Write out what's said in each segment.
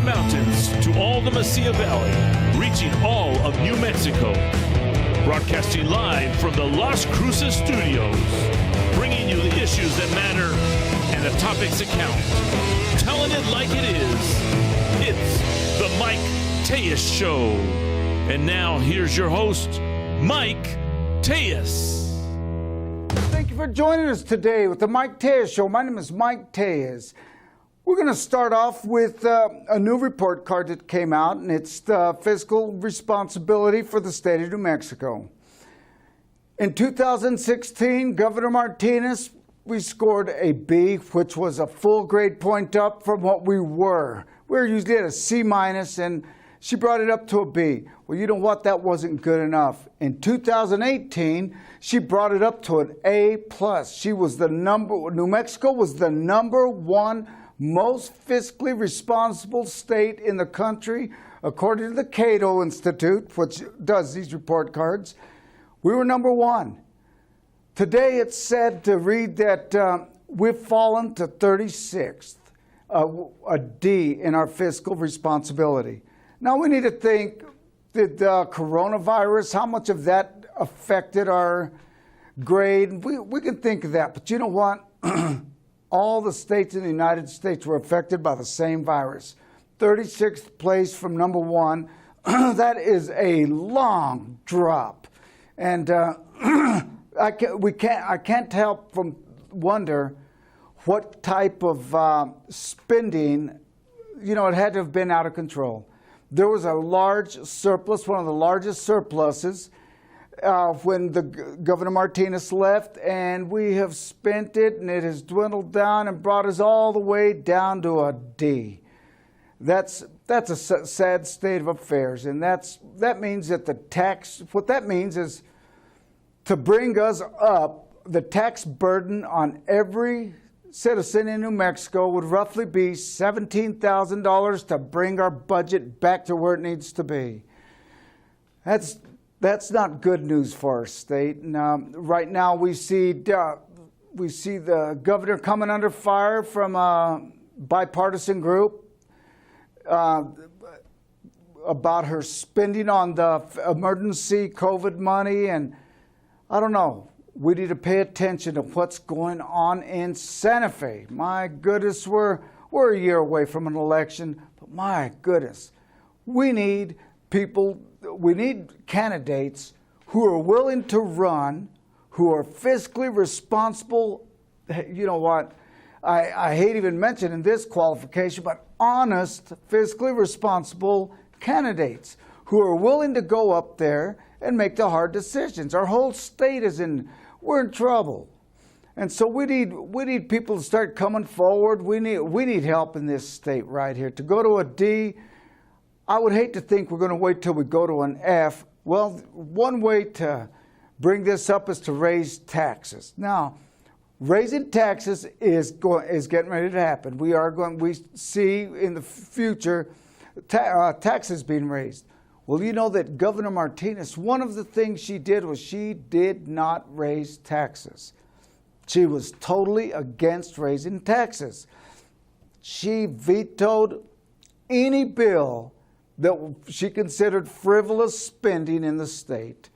High Mountains to all the Mesilla Valley, reaching all of New Mexico. Broadcasting live from the Las Cruces studios, bringing you the issues that matter and the topics that count. Telling it like it is. It's the Mike Tellez Show. And now here's your host, Mike Tellez. Thank you for joining us today with the Mike Tellez Show. My name is Mike Tellez. We're going to start off with a new report card that came out, and it's the fiscal responsibility for the state of New Mexico. In 2016, Governor Martinez, we scored a B, which was a full grade point up from what we were. We were usually at a C minus, and she brought it up to a B. Well, you know what? That wasn't good enough. In 2018, she brought it up to an A plus. New Mexico was the #1 most fiscally responsible state in the country, according to the Cato Institute, which does these report cards. We were #1. Today it's said to read that we've fallen to 36th, a D in our fiscal responsibility. Now we need to think, did the coronavirus, how much of that affected our grade? We can think of that, but you know what? All the states in the United States were affected by the same virus. 36th place from #1. That is a long drop. And I can't help from wonder what type of spending, it had to have been out of control. There was a large surplus, one of the largest surpluses, when the Governor Martinez left, and we have spent it, and it has dwindled down and brought us all the way down to a D. That's a sad state of affairs, and that means that what that means is to bring us up, the tax burden on every citizen in New Mexico would roughly be $17,000 to bring our budget back to where it needs to be. That's not good news for our state. And, right now we see the governor coming under fire from a bipartisan group about her spending on the emergency COVID money, and I don't know. We need to pay attention to what's going on in Santa Fe. My goodness, we're a year away from an election, but my goodness, we need candidates who are willing to run, who are fiscally responsible. You know what? I hate even mentioning this qualification, but honest, fiscally responsible candidates who are willing to go up there and make the hard decisions. Our whole state we're in trouble. And so we need people to start coming forward. We need help in this state right here. To go to a D, I would hate to think we're going to wait till we go to an F. Well, one way to bring this up is to raise taxes. Now, raising taxes is getting ready to happen. We see in the future taxes being raised. Well, you know that Governor Martinez, one of the things she did was she did not raise taxes. She was totally against raising taxes. She vetoed any bill that she considered frivolous spending in the state.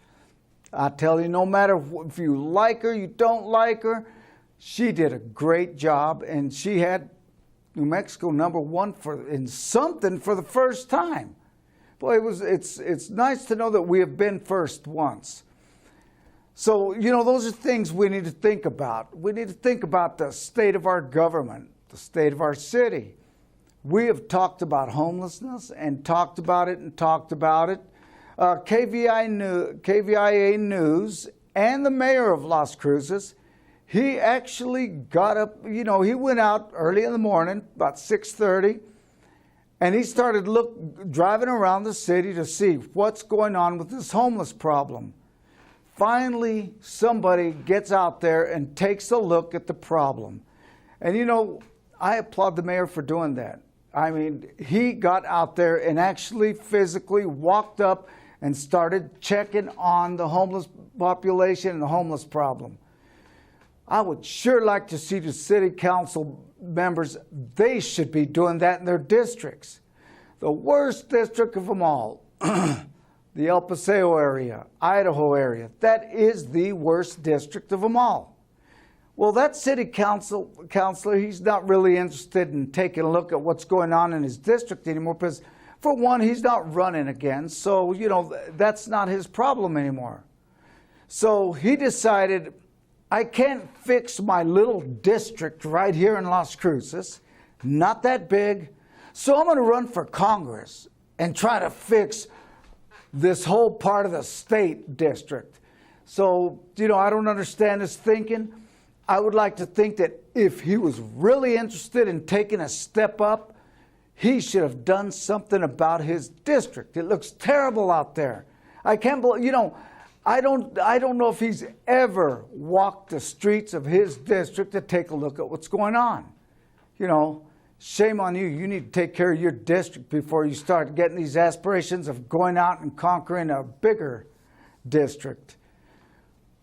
I tell you, no matter if you like her, you don't like her, she did a great job, and she had New Mexico #1 in something for the first time. Boy, it's nice to know that we have been first once. So, those are things we need to think about. We need to think about the state of our government, the state of our city. We have talked about homelessness and talked about it. KVIA News and the mayor of Las Cruces, he actually got up, he went out early in the morning, about 6:30, and he started driving around the city to see what's going on with this homeless problem. Finally, somebody gets out there and takes a look at the problem. And I applaud the mayor for doing that. I mean, he got out there and actually physically walked up and started checking on the homeless population and the homeless problem. I would sure like to see the city council members, they should be doing that in their districts. the worst district of them all, the El Paseo area, Idaho area, that is the worst district of them all. Well, that city councilor, he's not really interested in taking a look at what's going on in his district anymore because, for one, he's not running again, so, that's not his problem anymore. So he decided, I can't fix my little district right here in Las Cruces, not that big, so I'm going to run for Congress and try to fix this whole part of the state district. So, I don't understand his thinking. I would like to think that if he was really interested in taking a step up, he should have done something about his district. It looks terrible out there. I can't believe, I don't know if he's ever walked the streets of his district to take a look at what's going on. Shame on you. You need to take care of your district before you start getting these aspirations of going out and conquering a bigger district.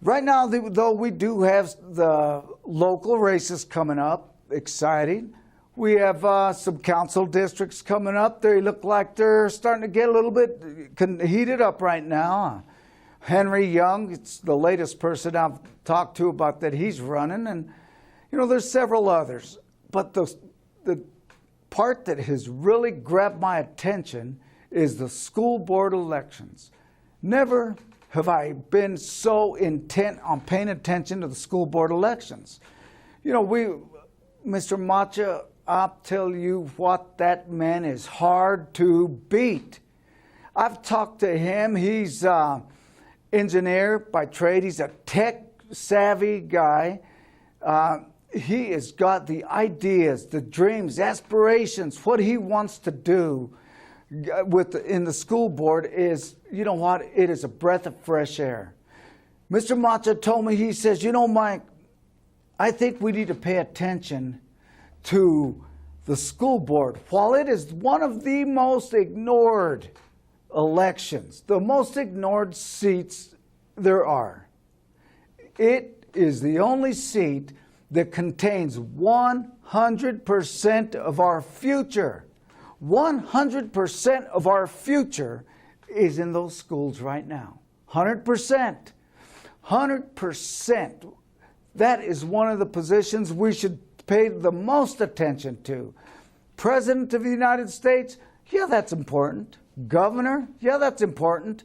Right now, though, we do have the local races coming up. Exciting. We have some council districts coming up. They look like they're starting to get a little bit heated up right now. Henry Young, it's the latest person I've talked to about that he's running. And, there's several others. But the part that has really grabbed my attention is the school board elections. Never have I been so intent on paying attention to the school board elections. Mr. Macha, I'll tell you what, that man is hard to beat. I've talked to him. He's an engineer by trade. He's a tech-savvy guy. He has got the ideas, the dreams, aspirations, what he wants to do in the school board is, it is a breath of fresh air. Mr. Macha told me, he says, Mike, I think we need to pay attention to the school board. While it is one of the most ignored elections, the most ignored seats there are, it is the only seat that contains 100% of our future. 100% of our future is in those schools right now. 100%. 100%. That is one of the positions we should pay the most attention to. President of the United States, yeah, that's important. Governor, yeah, that's important.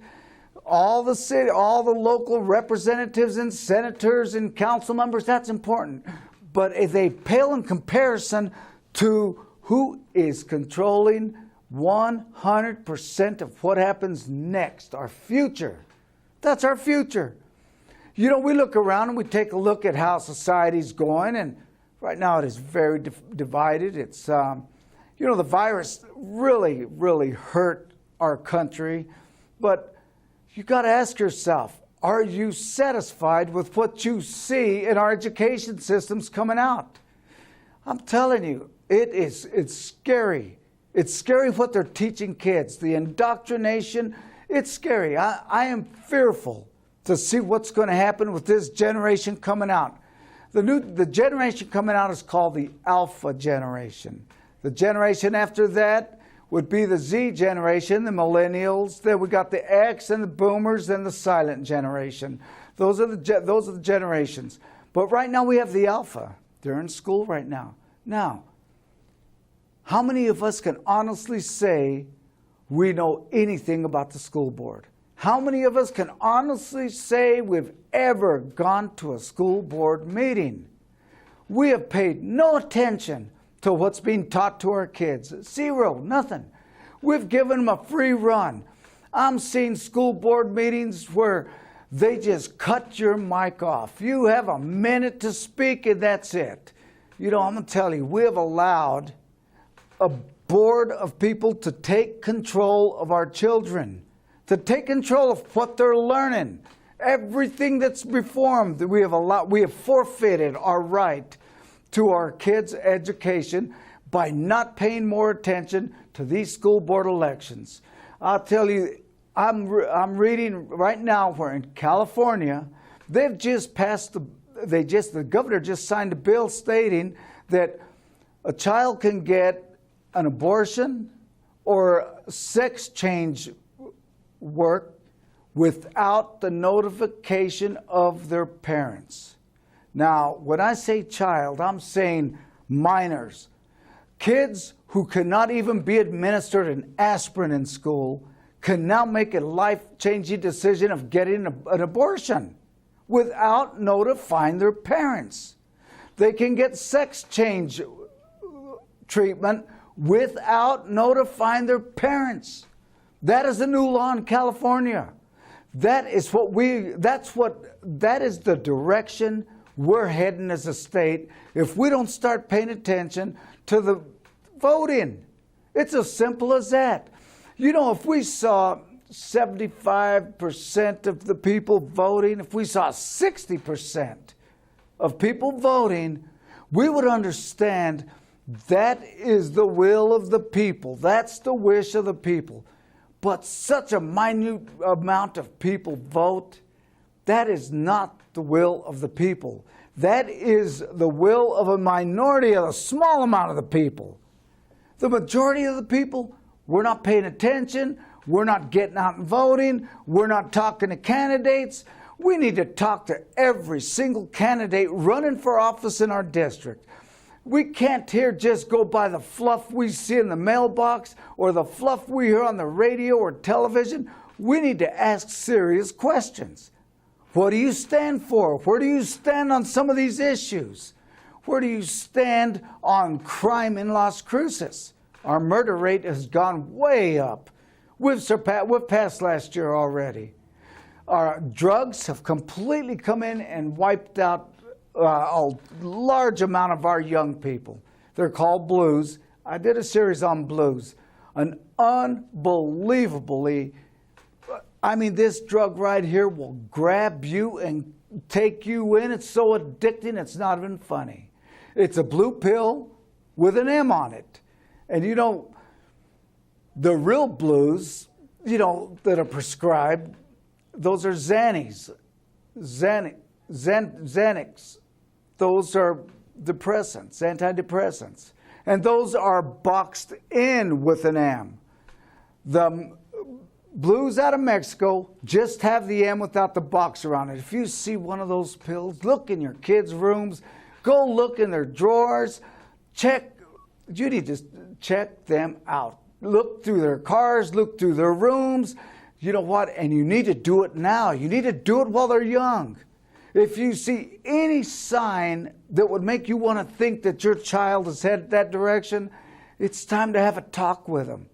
All the local representatives and senators and council members, that's important. But if they pale in comparison to who is controlling 100% of what happens next, our future. That's our future. We look around and we take a look at how society's going, and right now it is very divided. It's, the virus really, really hurt our country, but you got to ask yourself, are you satisfied with what you see in our education systems coming out? I'm telling you, it's scary. It's scary what they're teaching kids. The indoctrination, it's scary. I am fearful to see what's going to happen with this generation coming out. The generation coming out is called the Alpha generation. The generation after that would be the Z generation, the millennials. Then we got the X and the boomers and the silent generation. Those are the generations. But right now we have the Alpha. They're in school right now. Now, how many of us can honestly say we know anything about the school board? How many of us can honestly say we've ever gone to a school board meeting? We have paid no attention to what's being taught to our kids. Zero, nothing. We've given them a free run. I'm seeing school board meetings where they just cut your mic off. You have a minute to speak and that's it. I'm going to tell you, we have allowed a board of people to take control of our children, to take control of what they're learning. Everything that's before them, we have forfeited our right to our kids' education by not paying more attention to these school board elections. I'll tell you, I'm reading right now where in California, they've just passed the governor just signed a bill stating that a child can get an abortion or sex change work without the notification of their parents. Now, when I say child, I'm saying minors. Kids who cannot even be administered an aspirin in school can now make a life-changing decision of getting an abortion without notifying their parents. They can get sex change treatment without notifying their parents. That is the new law in California. That is the direction we're heading as a state if we don't start paying attention to the voting. It's as simple as that. You know, if we saw 75% of the people voting, if we saw 60% of people voting, we would understand that is the will of the people. That's the wish of the people. But such a minute amount of people vote, that is not the will of the people. That is the will of a minority of a small amount of the people. The majority of the people, we're not paying attention. We're not getting out and voting. We're not talking to candidates. We need to talk to every single candidate running for office in our district. We can't here just go by the fluff we see in the mailbox or the fluff we hear on the radio or television. We need to ask serious questions. What do you stand for? Where do you stand on some of these issues? Where do you stand on crime in Las Cruces? Our murder rate has gone way up. We've passed last year already. Our drugs have completely come in and wiped out a large amount of our young people. They're called blues. I did a series on blues. An unbelievably, this drug right here will grab you and take you in. It's so addicting, it's not even funny. It's a blue pill with an M on it. And you know, the real blues, you know, that are prescribed, those are Xanax. Those are depressants, antidepressants. And those are boxed in with an M. The blues out of Mexico just have the M without the box around it. If you see one of those pills, look in your kids' rooms, go look in their drawers, you need to check them out. Look through their cars, look through their rooms. You know what? And you need to do it now. You need to do it while they're young. If you see any sign that would make you want to think that your child is headed that direction, it's time to have a talk with them.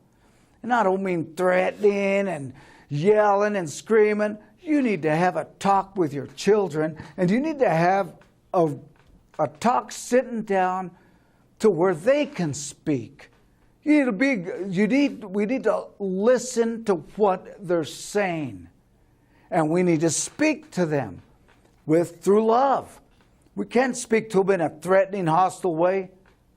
And I don't mean threatening and yelling and screaming. You need to have a talk with your children, and you need to have a talk sitting down to where they can speak. We need to listen to what they're saying, and we need to speak to them through love. We can't speak to them in a threatening, hostile way.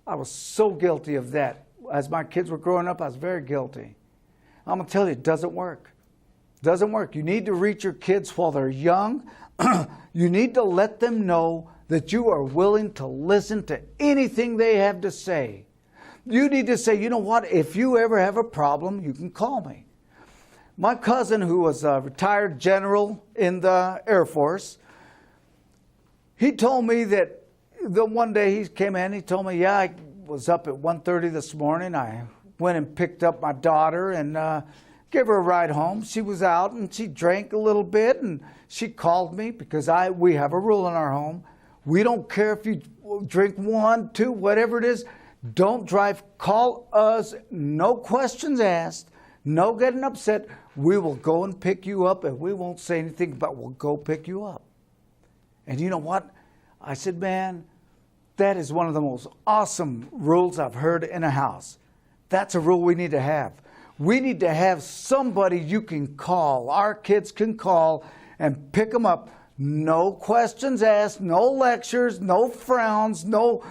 I was so guilty of that. As my kids were growing up, I was very guilty. I'm going to tell you, it doesn't work. It doesn't work. You need to reach your kids while they're young. You need to let them know that you are willing to listen to anything they have to say. You need to say, you know what, if you ever have a problem, you can call me. My cousin, who was a retired general in the Air Force, he told me that one day he came in, he told me, yeah, I was up at 1:30 this morning. I went and picked up my daughter and gave her a ride home. She was out and she drank a little bit, and she called me because we have a rule in our home. We don't care if you drink 1, 2, whatever it is. Don't drive. Call us. No questions asked. No getting upset. We will go and pick you up, and we won't say anything, but we'll go pick you up. And you know what? I said, man, that is one of the most awesome rules I've heard in a house. That's a rule we need to have. We need to have somebody you can call. Our kids can call and pick them up. No questions asked, no lectures, no frowns, no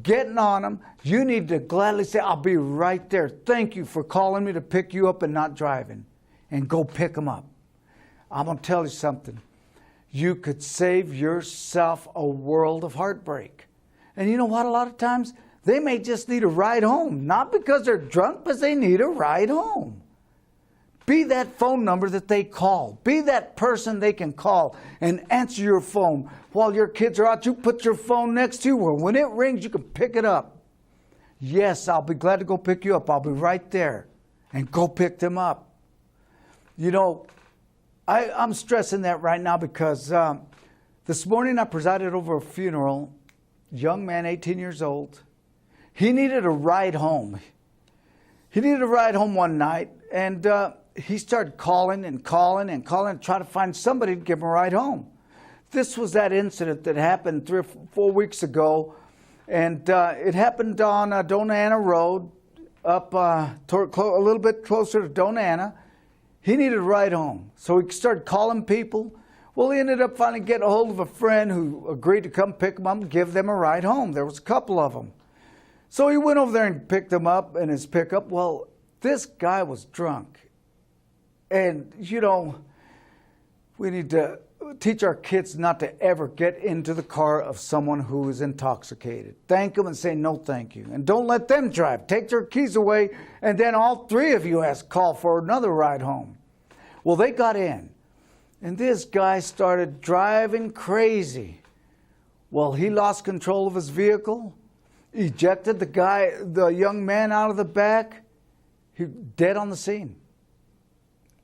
getting on them. You need to gladly say, I'll be right there. Thank you for calling me to pick you up and not driving. And go pick them up. I'm going to tell you something. You could save yourself a world of heartbreak. And you know what? A lot of times, They may just need a ride home, not because they're drunk, but they need a ride home. Be that phone number that they call. Be that person they can call and answer your phone. While your kids are out, you put your phone next to you where when it rings, you can pick it up. Yes, I'll be glad to go pick you up. I'll be right there. And go pick them up. You know, I'm stressing that right now because this morning I presided over a funeral. Young man, 18 years old. He needed a ride home. He needed a ride home one night, and he started calling and calling and calling to try to find somebody to give him a ride home. This was that incident that happened 3 or 4 weeks ago, and it happened on Donana Road, up a little bit closer to Donana. He needed a ride home, so he started calling people. Well, he ended up finally getting a hold of a friend who agreed to come pick him up and give them a ride home. There was a couple of them. So he went over there and picked them up in his pickup. Well, this guy was drunk. And, you know, we need to teach our kids not to ever get into the car of someone who is intoxicated. Thank them and say no thank you. And don't let them drive. Take their keys away, and then all three of you call for another ride home. Well, they got in. And this guy started driving crazy. Well, he lost control of his vehicle, ejected the young man out of the back. He dead on the scene.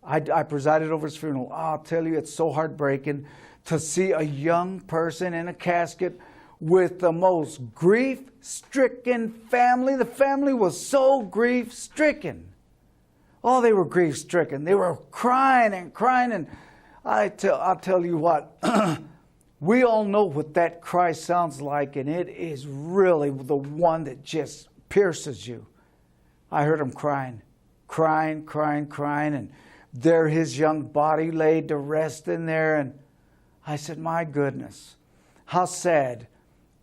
I presided over his funeral. I'll tell you, it's so heartbreaking to see a young person in a casket with the most grief-stricken family. The family was so grief-stricken. Oh, they were grief-stricken. They were crying and crying. And I'll tell you what, we all know what that cry sounds like, and it is really the one that just pierces you. I heard him crying, and there his young body laid to rest in there. And I said, my goodness, how sad.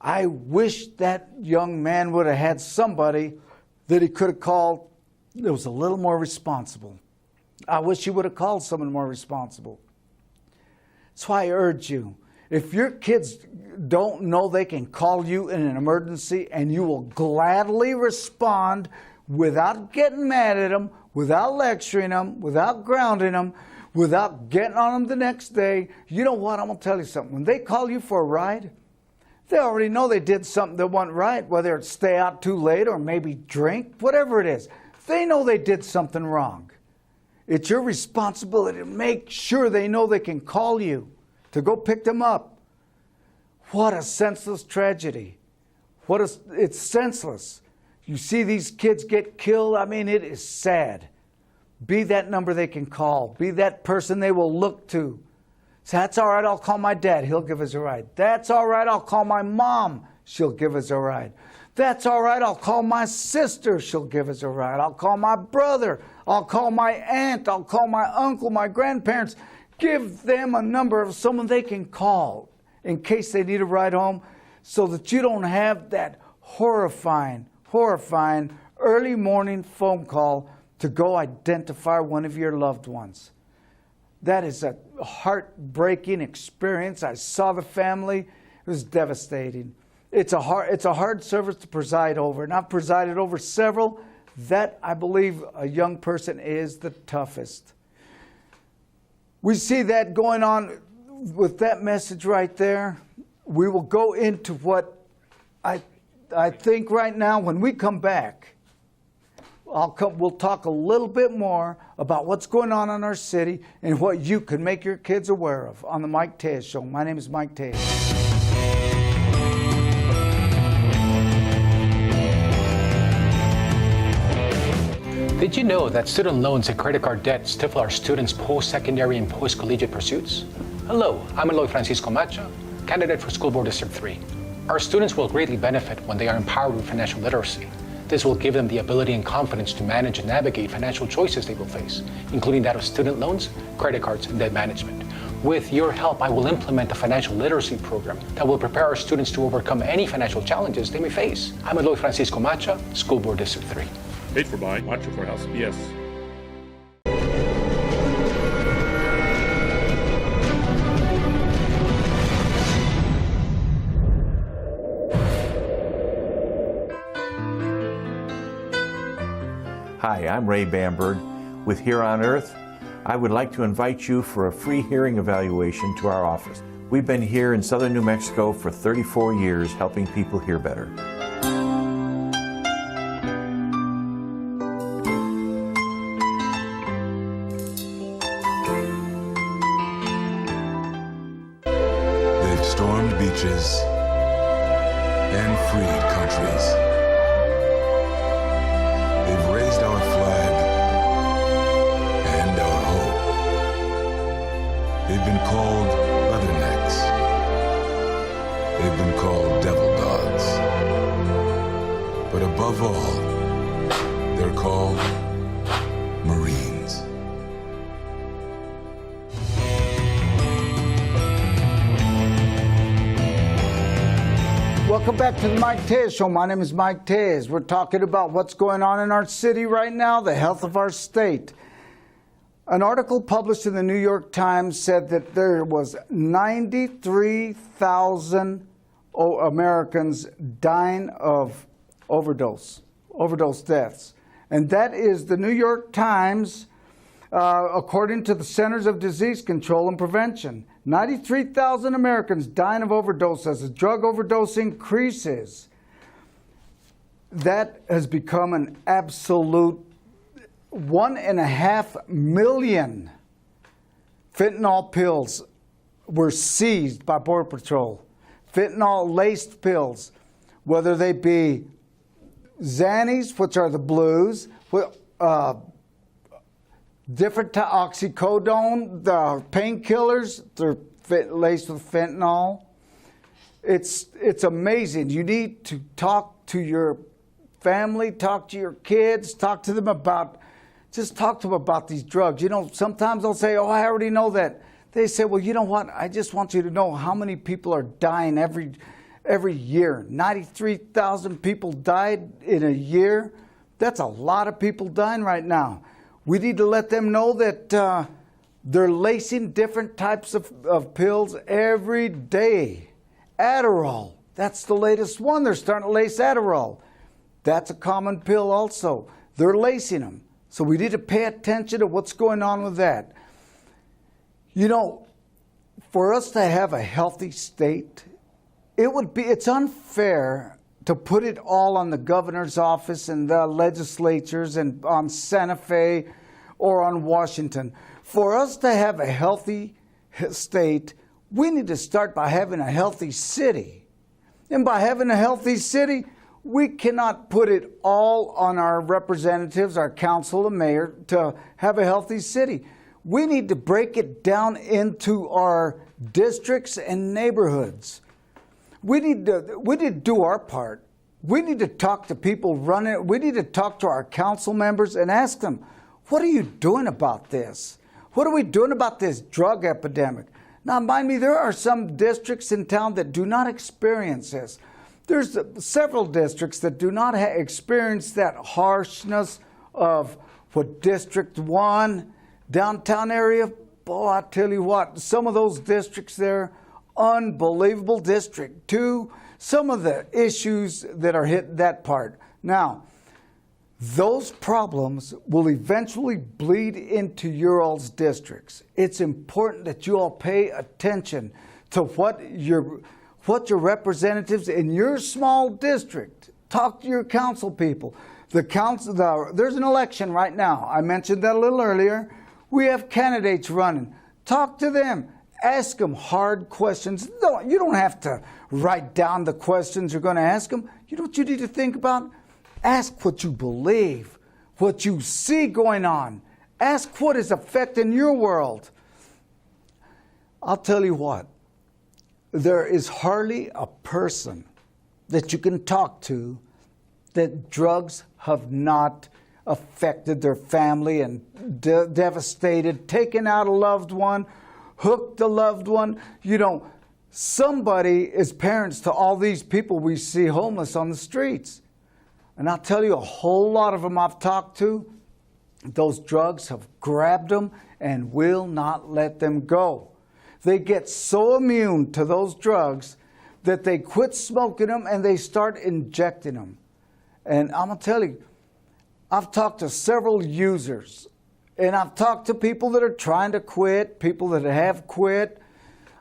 I wish that young man would have had somebody that he could have called that was a little more responsible. I wish he would have called someone more responsible. That's why I urge you, if your kids don't know they can call you in an emergency and you will gladly respond without getting mad at them, without lecturing them, without grounding them, without getting on them the next day, you know what? I'm going to tell you something. When they call you for a ride, they already know they did something that wasn't right, whether it's stay out too late or maybe drink, whatever it is. They know they did something wrong. It's your responsibility to make sure they know they can call you to go pick them up. What a senseless tragedy. It's senseless. You see these kids get killed. I mean, it is sad. Be that number they can call. Be that person they will look to. So that's all right, I'll call my dad. He'll give us a ride. That's all right, I'll call my mom. She'll give us a ride. That's all right, I'll call my sister. She'll give us a ride. I'll call my brother. I'll call my aunt. I'll call my uncle, my grandparents. Give them a number of someone they can call in case they need a ride home, so that you don't have that horrifying early morning phone call to go identify one of your loved ones. That is a heartbreaking experience. I saw the family. It was devastating. It's a hard service to preside over, and I've presided over several. That, I believe, a young person is the toughest. We see that going on with that message right there. We will go into what I think right now. When we come back, we'll talk a little bit more about what's going on in our city and what you can make your kids aware of on the Mike Tellez Show. My name is Mike Tellez. Did you know that student loans and credit card debt stifle our students' post-secondary and post-collegiate pursuits? Hello, I'm Eloy Francisco Macha, candidate for School Board District 3. Our students will greatly benefit when they are empowered with financial literacy. This will give them the ability and confidence to manage and navigate financial choices they will face, including that of student loans, credit cards, and debt management. With your help, I will implement a financial literacy program that will prepare our students to overcome any financial challenges they may face. I'm Eloy Francisco Macha, School Board District 3. Paid for by Macho for House PS. Hi, I'm Ray Bamberg with Here on Earth. I would like to invite you for a free hearing evaluation to our office. We've been here in southern New Mexico for 34 years helping people hear better. They've stormed beaches and freed countries. They've raised our flag and our hope. They've been called leathernecks. They've been called devil dogs. But above all, they're called Marines. Welcome back to the Mike Tellez Show. My name is Mike Tellez. We're talking about what's going on in our city right now, the health of our state. An article published in the New York Times said that there was 93,000 Americans dying of overdose deaths. And that is the New York Times, according to the Centers of Disease Control and Prevention. 93,000 Americans dying of overdose as the drug overdose increases. That has become an absolute 1.5 million fentanyl pills were seized by Border Patrol. Fentanyl-laced pills, whether they be Xannies, which are the blues, different to oxycodone, the painkillers, they're laced with fentanyl. It's amazing. You need to talk to your family, talk to your kids, talk to them about these drugs. You know, sometimes they'll say, oh, I already know that. They say, well, you know what? I just want you to know how many people are dying every year. 93,000 people died in a year. That's a lot of people dying right now. We need to let them know that they're lacing different types of pills every day. Adderall, that's the latest one. They're starting to lace Adderall. That's a common pill also. They're lacing them. So we need to pay attention to what's going on with that. You know, for us to have a healthy state, it's unfair to put it all on the governor's office and the legislatures and on Santa Fe or on Washington. For us to have a healthy state, we need to start by having a healthy city. And by having a healthy city, we cannot put it all on our representatives, our council and mayor, to have a healthy city. We need to break it down into our districts and neighborhoods. We need to do our part. We need to talk to people running it. We need to talk to our council members and ask them, what are you doing about this? What are we doing about this drug epidemic? Now, mind me, there are some districts in town that do not experience this. There's several districts that do not experience that harshness of what District 1, downtown area. Oh, I tell you what, some of those districts there, unbelievable. District 2, some of the issues that are hit that part. Now, those problems will eventually bleed into your all's districts. It's important that you all pay attention to what your representatives in your small district, talk to your council people. There's an election right now. I mentioned that a little earlier. We have candidates running. Talk to them. Ask them hard questions. You don't have to write down the questions you're going to ask them. You know what you need to think about? Ask what you believe, what you see going on. Ask what is affecting your world. I'll tell you what. There is hardly a person that you can talk to that drugs have not affected their family and devastated, taken out a loved one, hooked a loved one. You know, somebody is parents to all these people we see homeless on the streets. And I'll tell you, a whole lot of them I've talked to, those drugs have grabbed them and will not let them go. They get so immune to those drugs that they quit smoking them and they start injecting them. And I'm going to tell you, I've talked to several users, and I've talked to people that are trying to quit, people that have quit.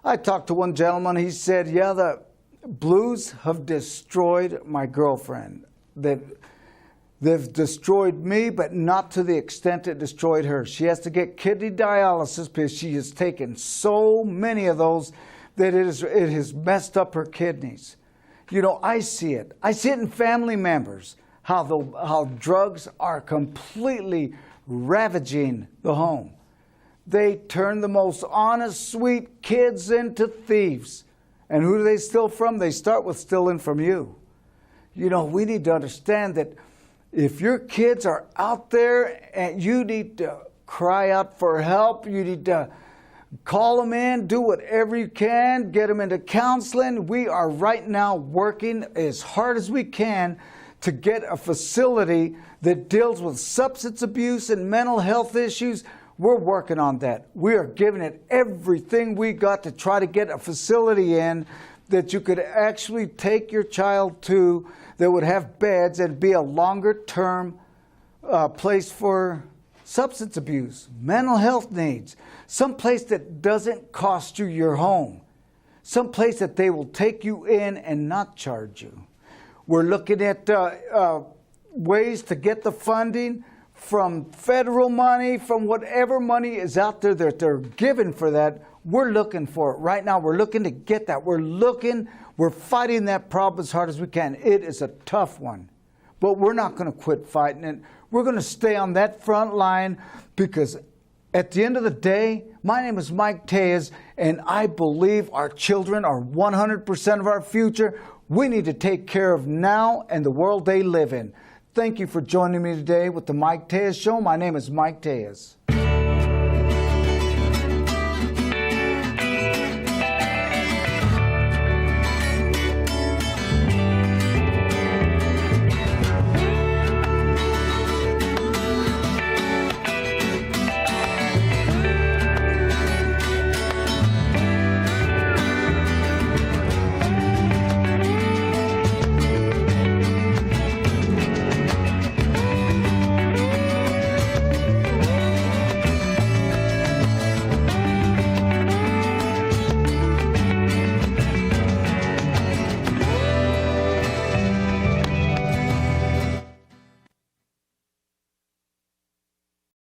I talked to one gentleman, he said, yeah, the blues have destroyed my girlfriend. They've destroyed me, but not to the extent it destroyed her. She has to get kidney dialysis because she has taken so many of those that it has messed up her kidneys. You know, I see it. I see it in family members, how drugs are completely ravaging the home. They turn the most honest, sweet kids into thieves. And who do they steal from? They start with stealing from you. You know, we need to understand that if your kids are out there and you need to cry out for help, you need to call them in, do whatever you can, get them into counseling. We are right now working as hard as we can to get a facility that deals with substance abuse and mental health issues. We're working on that. We are giving it everything we got to try to get a facility in that you could actually take your child to, that would have beds and be a longer term place for substance abuse, mental health needs, some place that doesn't cost you your home, some place that they will take you in and not charge you. We're looking at ways to get the funding from federal money, from whatever money is out there that they're given for that. We're looking for it right now. We're looking to get that. We're fighting that problem as hard as we can. It is a tough one, but we're not going to quit fighting it. We're going to stay on that front line because at the end of the day, my name is Mike Tellez, and I believe our children are 100% of our future. We need to take care of now and the world they live in. Thank you for joining me today with the Mike Tellez Show. My name is Mike Tellez.